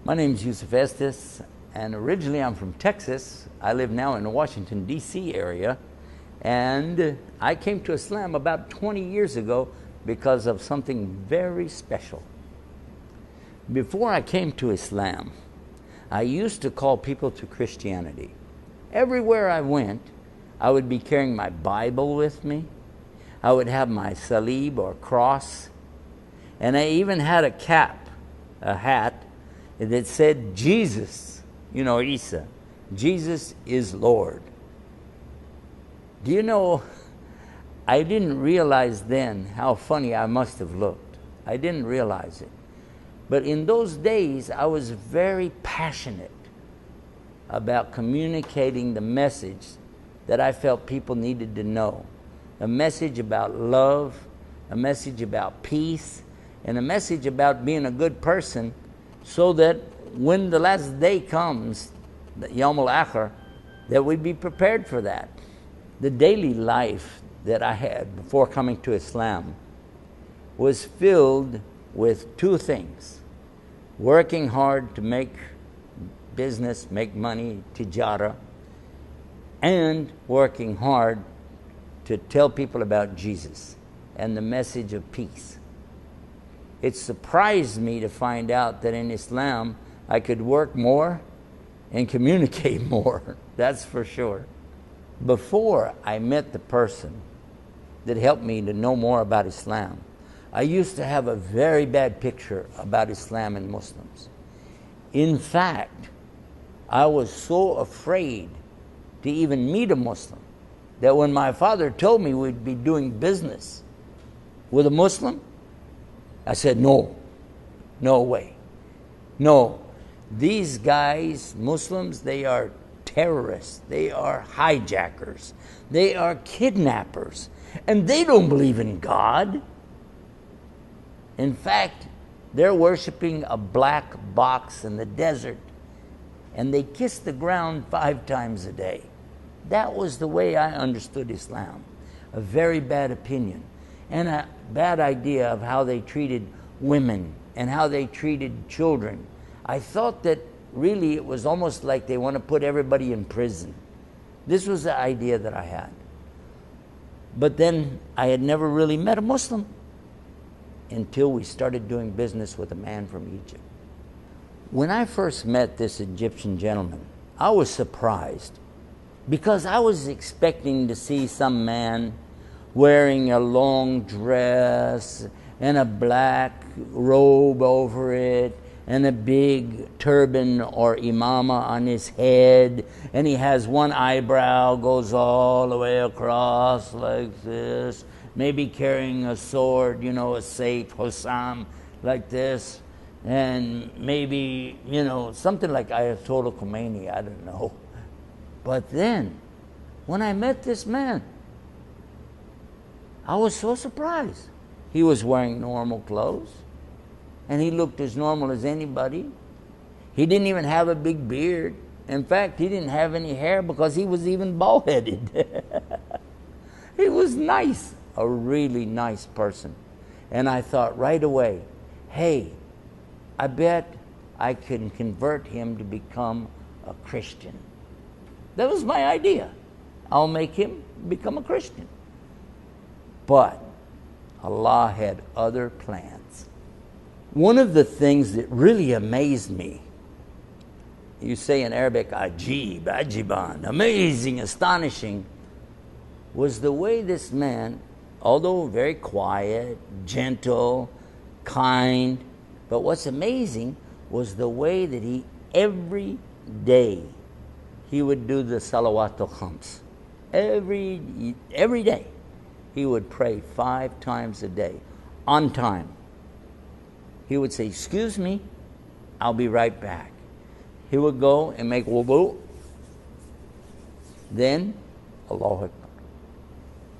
My name is Yusuf Estes, and originally I'm from Texas. I live now in the Washington, D.C. area, and I came to Islam about 20 years ago because of something very special. Before I came to Islam, I used to call people to Christianity. Everywhere I went, I would be carrying my Bible with me. I would have my salib or cross, and I even had a cap, a hat, that said Jesus, Isa. Jesus is Lord. Do you know, I didn't realize then how funny I must have looked. I didn't realize it. But in those days, I was very passionate about communicating the message that I felt people needed to know. A message about love, a message about peace, and a message about being a good person, so that when the last day comes, the Yawm al-Akhir, that we'd be prepared for that. The daily life that I had before coming to Islam was filled with two things: working hard to make business, make money, tijara, and working hard to tell people about Jesus and the message of peace. It surprised me to find out that in Islam I could work more and communicate more, that's for sure. Before I met the person that helped me to know more about Islam, I used to have a very bad picture about Islam and Muslims. In fact, I was so afraid to even meet a Muslim that when my father told me we'd be doing business with a Muslim, I said, no way. No, these guys, Muslims, they are terrorists, they are hijackers, they are kidnappers, and they don't believe in God. In fact, they're worshiping a black box in the desert, and they kiss the ground 5 times a day. That was the way I understood Islam. A very bad opinion, and a bad idea of how they treated women and how they treated children. I thought that really it was almost like they want to put everybody in prison. This was the idea that I had. But then I had never really met a Muslim until we started doing business with a man from Egypt. When I first met this Egyptian gentleman, I was surprised because I was expecting to see some man wearing a long dress and a black robe over it and a big turban or imama on his head, and he has one eyebrow goes all the way across like this, maybe carrying a sword, a Sayf, Hussam, like this, and maybe, something like Ayatollah Khomeini, I don't know. But then, when I met this man, I was so surprised. He was wearing normal clothes, and he looked as normal as anybody. He didn't even have a big beard. In fact, he didn't have any hair because he was even bald-headed. He was nice, a really nice person. And I thought right away, hey, I bet I can convert him to become a Christian. That was my idea. I'll make him become a Christian. But Allah had other plans. One of the things that really amazed me, you say in Arabic, ajib, ajiban, amazing, astonishing, was the way this man, although very quiet, gentle, kind, but what's amazing was the way that he, every day, he would do the salawatul khams. Every day, he would pray 5 times a day, on time. He would say, excuse me, I'll be right back. He would go and make wudu. Then, Allahu Akbar.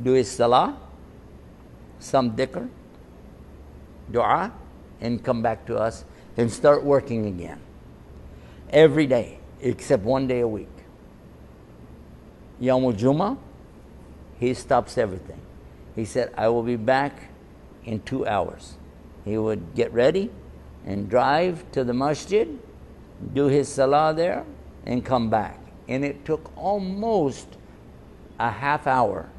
Do his salah, some dhikr, dua, and come back to us and start working again. Every day, except one day a week. Yawm al-Jum'ah, he stops everything. He said, I will be back in 2 hours. He would get ready and drive to the masjid do his salah there, and come back. And it took almost a half hour